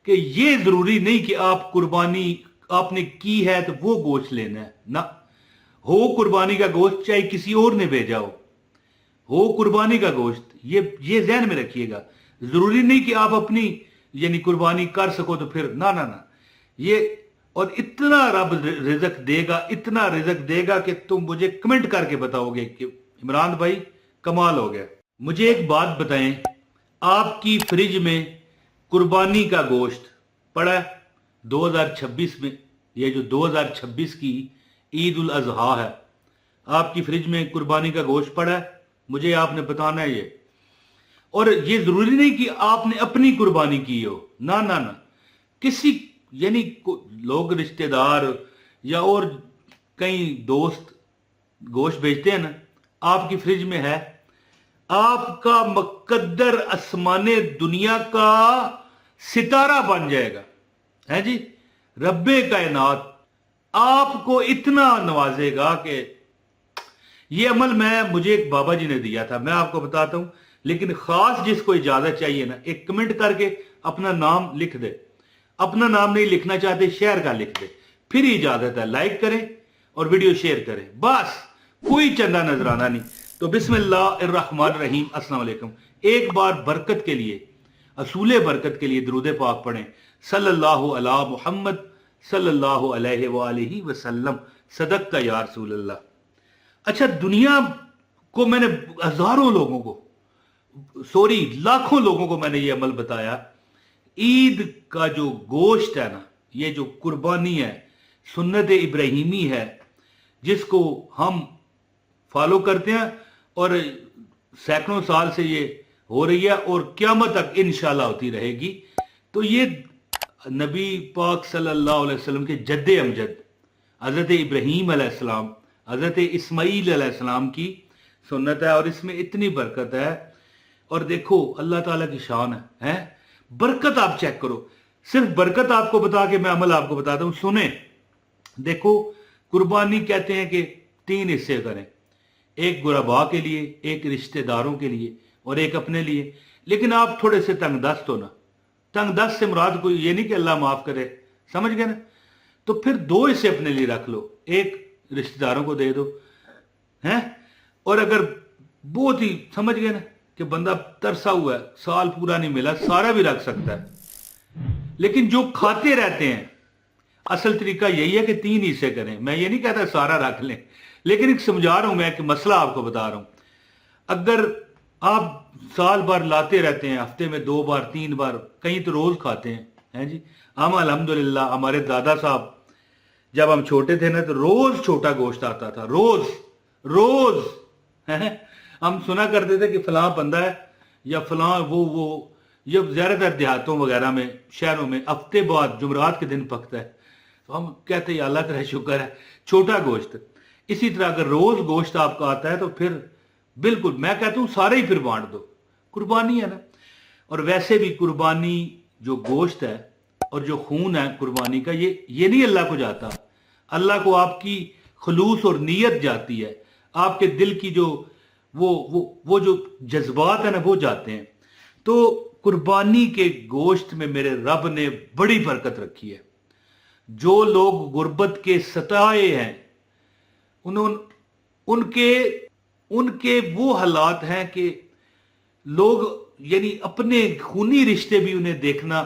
کہ ये जरूरी नहीं कि आप कुर्बानी आपने की है तो वो गोश्त लेना है ना। हो कुर्बानी का गोश्त चाहे किसी और ने भेजा हो कुर्बानी का गोश्त, ये ध्यान में रखिएगा। जरूरी नहीं कि आप अपनी यानी कुर्बानी कर सको तो फिर ना ना ना ये। और इतना रब रिजक देगा, इतना रिजक देगा कि तुम मुझे कमेंट करके बताओगे कि इमरान भाई कमाल हो गया। मुझे एक बात बताएं, आपकी फ्रिज में कुर्बानी का गोश्त पड़ा है 2026 में? ये जो 2026 की ईद उल अजहा है, आपकी फ्रिज में कुर्बानी का गोश्त पड़ा है? मुझे आपने बताना है ये। और ये जरूरी नहीं कि आपने अपनी कुर्बानी की हो, ना ना ना। किसी यानी लोग रिश्तेदार या और कई दोस्त गोश्त भेजते हैं ना, आपकी फ्रिज में है, आपका मुकद्दर आसमाने दुनिया का सितारा बन जाएगा, है जी। रब्बे कायनात आपको इतना नवाजेगा कि ये अमल मुझे एक बाबा जी ने दिया था, मैं आपको बताता हूं। लेकिन खास जिसको इजाजत चाहिए ना, एक कमेंट करके अपना नाम लिख दे। अपना नाम नहीं लिखना चाहते, शहर का लिख दे, फिर इजाजत है। लाइक करें और वीडियो शेयर करें, बस कोई चंदा नजराना नहीं। तो बिस्मिल्लाहिर्रहमानिर्रहीम, अस्सलाम वालेकुम। एक बार बरकत के लिए, असूले बरकत के लिए दुरूद पाक पढ़ें, सल्लल्लाहु अला मुहम्मद सल्लल्लाहु अलैहि वालिहि वसल्लम। सदक का या रसूल अल्लाह। अच्छा, दुनिया को मैंने हजारों लोगों को, सॉरी लाखों लोगों को मैंने ये अमल बताया। ईद का जो गोश्त है ना, ये जो कुर्बानी है, सुन्नत इब्राहिमी है, जिसको हम फॉलो करते हैं और सैकड़ों साल से ये हो रही है और क़यामत तक इंशाल्लाह होती रहेगी। तो ये नबी पाक सल्लल्लाहु अलैहि वसल्लम के जद्दे अमजद हजरत इब्राहीम अलैहिस्सलाम, हजरत इस्माईल अलैहिस्सलाम की सुन्नत है और इसमें इतनी बरकत है। और देखो अल्लाह ताला की शान है। बरकत आप चेक करो। सिर्फ बरकत आपको बता के मैं अमल आपको बताता हूं, सुने। देखो, कुर्बानी कहते हैं कि 3 हिस्से करें, एक गुरबा के लिए, एक रिश्तेदारों के लिए और एक अपने लिए। लेकिन आप थोड़े से तंगदस्त हो ना, तंगदस्त से मुराद कोई ये नहीं कि अल्लाह माफ करे, समझ गए ना। तो फिर 2 हिस्से अपने लिए रख लो, एक रिश्तेदारों को दे दो, हैं। और अगर बहुत ही समझ गए ना कि बंदा तरसा हुआ है, साल पूरा नहीं मिला, सारा भी रख सकता है। लेकिन जो खाते रहते हैं, असल तरीका यही है कि 3 हिस्से करें। मैं ये नहीं कहता सारा रख लें, लेकिन एक समझा रहा हूं मैं, कि मसला आपको बता रहा हूं। अगर आप साल भर लाते रहते हैं, हफ्ते में 2 बार 3 बार, कहीं तो रोज खाते हैं जी। हम अल्हम्दुलिल्लाह, हमारे दादा साहब जब हम छोटे थे ना, तो रोज छोटा गोश्त आता था, रोज रोज है। हम सुना करते थे कि फलां बंदा है या फलां वो ये ज्यादातर देहातों वगैरह में, शहरों में हफ्ते बाद जुमरात के दिन पकता है। तो हम कहते हैं अल्लाह का शुक्र है, छोटा गोश्त। इसी तरह अगर रोज गोश्त आपका आता है तो फिर बिल्कुल मैं कहता हूं सारे ही फिर बांट दो, कुर्बानी है ना। और वैसे भी कुर्बानी जो गोश्त है और जो खून है कुर्बानी का, ये नहीं अल्लाह को जाता। अल्लाह को आपकी खलूस और नीयत जाती है, आपके दिल की जो वो जो जज्बात है ना, वो जाते हैं। तो कुर्बानी के गोश्त में मेरे रब ने बड़ी बरकत रखी है। जो लोग गुर्बत के सताए हैं, उनके वो हालात हैं कि लोग यानी अपने खूनी रिश्ते भी उन्हें देखना,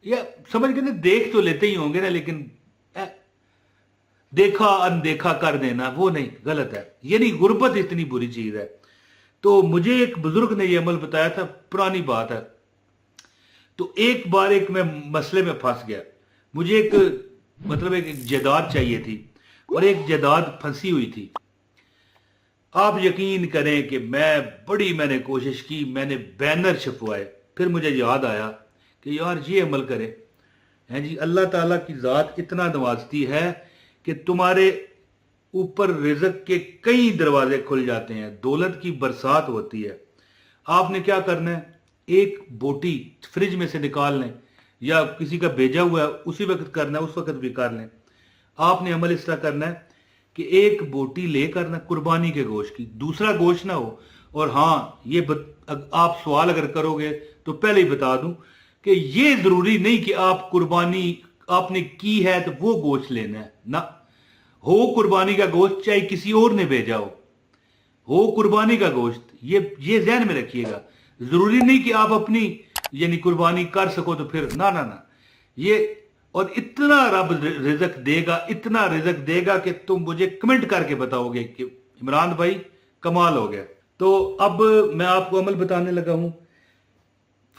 या समझ के ना, देख तो लेते ही होंगे ना, लेकिन देखा अनदेखा कर देना वो नहीं, गलत है। यानी गुर्बत इतनी बुरी चीज है। तो मुझे एक बुजुर्ग ने यह अमल बताया था, पुरानी बात है। तो एक बार एक मैं मसले में फंस गया। मुझे एक जायदाद चाहिए थी और एक जायदाद फंसी हुई थी। आप यकीन करें कि मैंने कोशिश की, मैंने बैनर छपवाए। फिर मुझे याद आया कि यार ये अमल करें, हैं जी। अल्लाह ताला की ज़ात इतना नवाजती है कि तुम्हारे ऊपर रिज़्क के कई दरवाजे खुल जाते हैं, दौलत की बरसात होती है। आपने क्या करना है, एक बोटी फ्रिज में से निकाल लें, या किसी का भेजा हुआ है उसी वक्त करना है, उस वक्त भी कर लें। आपने अमल इस तरह करना है कि एक बोटी लेकर ना, कुर्बानी के गोश्त की, दूसरा गोश्त ना हो। और हाँ, आप सवाल अगर करोगे तो पहले ही बता दूं کہ ये जरूरी नहीं कि आप कुर्बानी आपने की है तो वो गोश्त लेना है ना। हो कुर्बानी का गोश्त चाहे किसी और ने भेजा हो कुर्बानी का गोश्त, ये ध्यान में रखिएगा। जरूरी नहीं कि आप अपनी यानी कुर्बानी कर सको तो फिर ना ना ना ये। और इतना रब रिजक देगा, इतना रिजक देगा कि तुम मुझे कमेंट करके बताओगे कि इमरान भाई कमाल हो गया। तो अब मैं आपको अमल बताने लगा हूं।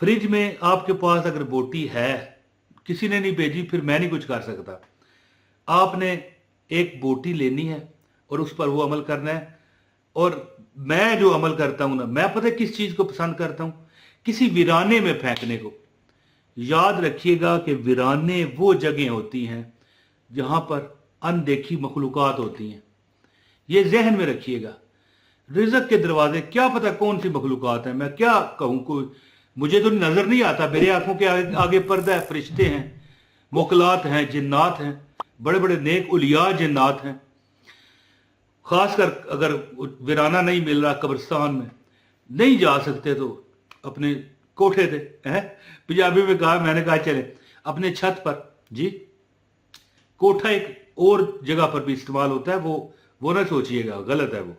फ्रिज में आपके पास अगर बोटी है, किसी ने नहीं भेजी, फिर मैं नहीं कुछ कर सकता। आपने एक बोटी लेनी है और उस पर वो अमल करना है। और मैं जो अमल करता हूं ना, मैं पता है किस चीज को पसंद करता हूं, किसी वीराने में फेंकने को। याद रखिएगा कि वीराने वो जगह होती हैं जहां पर अनदेखी मखलूकात होती हैं, ये जहन में रखिएगा। रिजक के दरवाजे क्या पता कौन सी मखलूकात है, मैं क्या कहूं, कोई मुझे तो नजर नहीं आता, मेरे आंखों के आगे पर्दा है, फरिश्ते हैं, मोकलात हैं, जिन्नात हैं, बड़े बड़े नेक उलिया जिन्नात हैं। खासकर अगर वीराना नहीं मिल रहा, कब्रिस्तान में नहीं जा सकते तो अपने कोठे थे हैं, पंजाबी में कहा, मैंने कहा चले अपने छत पर जी। कोठा एक और जगह पर भी इस्तेमाल होता है, वो ना सोचिएगा, गलत है वो।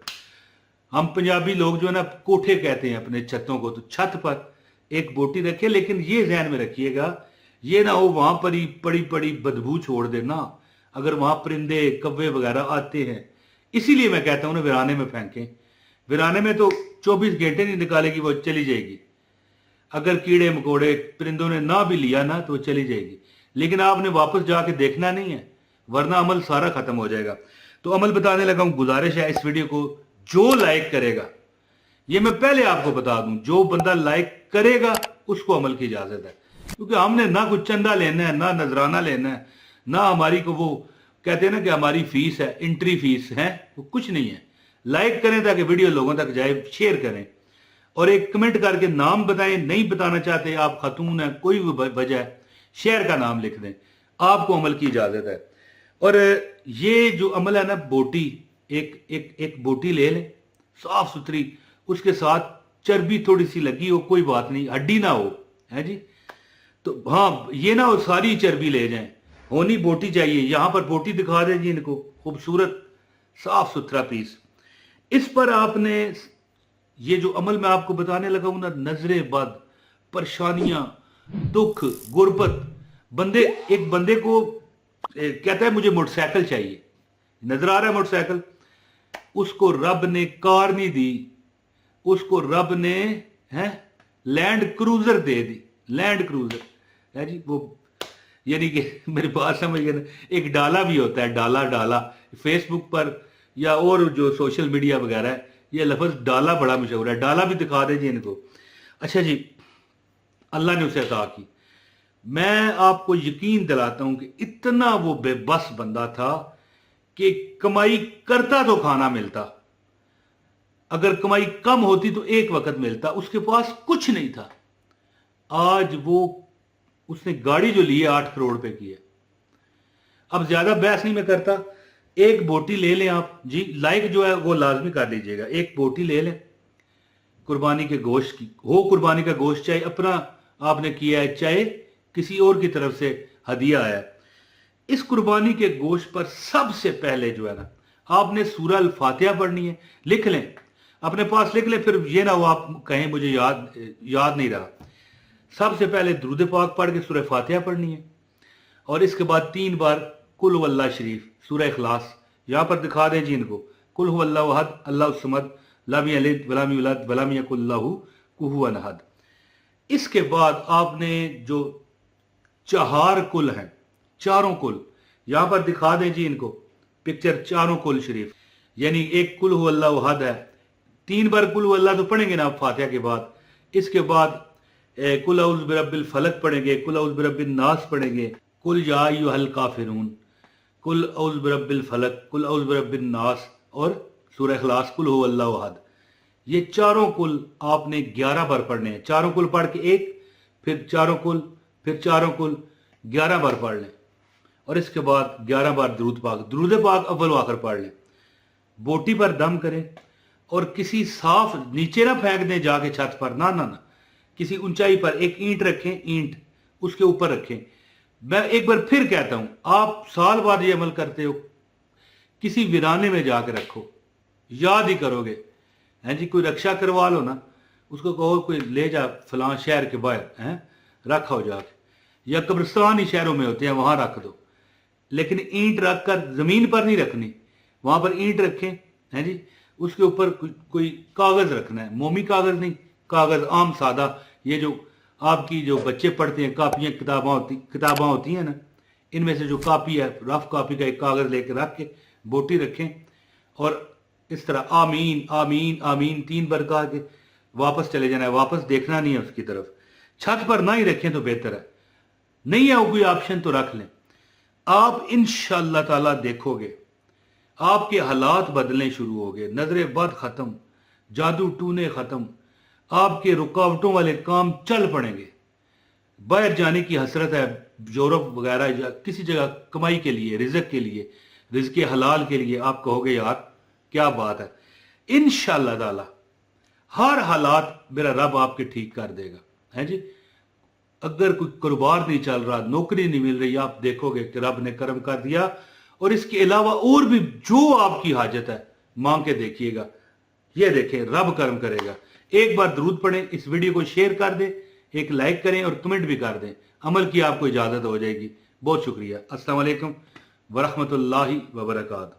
हम पंजाबी लोग जो है ना कोठे कहते हैं अपने छतों को, तो छत पर एक बोटी रखे। लेकिन ये ध्यान में रखिएगा, ये ना हो वहां पर ही पड़ी पड़ी बदबू छोड़ देना, अगर वहां परिंदे कव्वे वगैरह आते हैं। इसीलिए मैं कहता हूं ना वीराने में फेंकें। वीराने में तो 24 घंटे नहीं निकालेगी, वो चली जाएगी। अगर कीड़े मकोड़े परिंदों ने ना भी लिया ना तो वो चली जाएगी, लेकिन आपने वापस जाके देखना नहीं है, वरना अमल सारा खत्म हो जाएगा। तो अमल बताने लगा हूं। गुजारिश है इस वीडियो को जो लाइक करेगा, ये मैं पहले आपको बता दूं, जो बंदा लाइक करेगा उसको अमल की इजाजत है। क्योंकि हमने ना कुछ चंदा लेना है, ना नजराना लेना है, ना हमारी को वो कहते हैं ना कि हमारी फीस है, एंट्री फीस है, वो कुछ नहीं है। लाइक करें ताकि वीडियो लोगों तक जाए, शेयर करें और एक कमेंट करके नाम बताएं। नहीं बताना चाहते आप, खातून है, कोई भी वजह है, शहर का नाम लिख दें, आपको अमल की इजाजत है। और ये जो अमल है ना, बोटी एक बोटी ले लें साफ सुथरी, उसके साथ चर्बी थोड़ी सी लगी हो, कोई बात नहीं, हड्डी ना हो, है जी। तो हाँ, ये ना हो सारी चर्बी ले जाएं, होनी बोटी चाहिए। यहां पर बोटी दिखा दें जी इनको, खूबसूरत साफ सुथरा पीस। इस पर आपने ये जो अमल मैं आपको बताने लगा हूं ना, नजरे बद, परेशानियां, दुख, गुर्बत, एक बंदे को कहता है मुझे मोटरसाइकिल चाहिए, नजर आ रहा है मोटरसाइकिल, उसको रब ने कार नहीं दी, उसको रब ने लैंड क्रूजर दे दी, लैंड क्रूजर है जी। वो यानी कि मेरी बात समझ गए ना, एक डाला भी होता है, डाला फेसबुक पर या और जो सोशल मीडिया वगैरह है, ये लफ्ज डाला बड़ा मशहूर है। डाला भी दिखा दे जी इनको। अच्छा जी, अल्लाह ने उसे अता की। मैं आपको यकीन दिलाता हूं कि इतना वो बेबस बंदा था कि कमाई करता तो खाना मिलता, अगर कमाई कम होती तो एक वक्त मिलता, उसके पास कुछ नहीं था। आज उसने गाड़ी जो ली है 8 करोड़ रुपए की है। अब ज्यादा बहस नहीं मैं करता, एक बोटी ले लें आप जी, लाइक जो है वो लाजमी कर लीजिएगा। एक बोटी ले लें कुर्बानी के गोश्त की, हो कुर्बानी का गोश्त, चाहे अपना आपने किया है, चाहे किसी और की तरफ से हदिया आया। इस कुर्बानी के गोश्त पर सबसे पहले जो है ना, आपने सूरह अल फातिहा पढ़नी है। लिख लें, अपने पास लिख लें, फिर ये ना हो आप कहें मुझे याद नहीं रहा। सबसे पहले दुरूद पाक पढ़ के सूरह फातिहा पढ़नी है, और इसके बाद 3 बार कुल हुवल्लाह शरीफ, सूरह इखलास, यहां पर दिखा दें जी इनको, कुल हुवल्लाहु अहद अल्लाहु समद लम यलिद वलम यूलद वलम यकुल लहू कुफुवन अहद। इसके बाद आपने जो 4 कुल हैं, चारों कुल यहां पर दिखा दें जी इनको, पिक्चर चारों कुल शरीफ, यानी एक कुल हुवल्लाहु अहद है, 3 बार कुल हुवल्लाह तो पढ़ेंगे ना आप फातिहा के बाद। इसके बाद कुल औज़ु बिरब्बिल फलक पढ़ेंगे, कुल औज़ु बिरब्बिन नास पढ़ेंगे, कुल या अय्युहल काफिरून, कुल औज़ु बिरब्बिल फलक, कुल औज़ु बिरब्बिन नास और सूरह इखलास, कुल हुवल्लाहु अहद। ये चारों कुल आपने 11 बार पढ़ने हैं। चारों कुल पढ़ के एक, फिर चारों कुल, फिर चारों कुल, 11 बार पढ़ लें। और इसके बाद 11 बार दुरूद पाक अव्वल आखिर पढ़ लें। बोटी पर दम करें और किसी साफ, नीचे ना फेंक दें जाके छत पर, ना ना ना, किसी ऊंचाई पर एक ईंट रखें, ईंट اس کے اوپر رکھیں. میں ایک بار پھر کہتا ہوں, آپ سال بعد یہ عمل کرتے ہو, کسی ویرانے میں جا کے رکھو, یاد ہی کرو گے. جی کوئی رکشا کروا لو نا, اس کو کہو کوئی لے جا فلاں شہر کے باہر, رکھا ہو جا کے, یا قبرستان ہی شہروں میں ہوتے ہیں وہاں رکھ دو. لیکن اینٹ رکھ کر زمین پر نہیں رکھنی, وہاں پر اینٹ رکھیں, جی اس کے اوپر کوئی کاغذ رکھنا ہے, مومی کاغذ نہیں, کاغذ عام سادہ, یہ جو آپ کی جو بچے پڑھتے ہیں کاپیاں کتاباں ہوتی ہیں نا, ان میں سے جو کاپی ہے, رف کاپی کا ایک کاغذ لے کے رکھ کے بوٹی رکھیں, اور اس طرح آمین آمین آمین 3 بار کہا کے واپس چلے جانا ہے, واپس دیکھنا نہیں ہے اس کی طرف. چھت پر نہ ہی رکھیں تو بہتر ہے, نہیں ہے کوئی آپشن تو رکھ لیں. آپ انشاءاللہ تعالیٰ دیکھو گے آپ کے حالات بدلنے شروع ہو گئے, نظر بد ختم, جادو ٹونے ختم, آپ کے رکاوٹوں والے کام چل پڑیں گے. باہر جانے کی حسرت ہے یورپ وغیرہ یا کسی جگہ کمائی کے لیے, رزق کے لیے, رزق حلال کے لیے, آپ کہو گے یار کیا بات ہے. انشاءاللہ تعالی ہر حالات میرا رب آپ کے ٹھیک کر دے گا, ہے جی. اگر کوئی کاروبار نہیں چل رہا, نوکری نہیں مل رہی, آپ دیکھو گے کہ رب نے کرم کر دیا, اور اس کے علاوہ اور بھی جو آپ کی حاجت ہے مانگ کے دیکھیے گا, یہ دیکھیں رب کرم کرے گا. ایک بار درود پڑھیں, اس ویڈیو کو شیئر کر دیں, ایک لائک کریں اور کمنٹ بھی کر دیں, عمل کی آپ کو اجازت ہو جائے گی. بہت شکریہ. السلام علیکم ورحمۃ اللہ وبرکاتہ.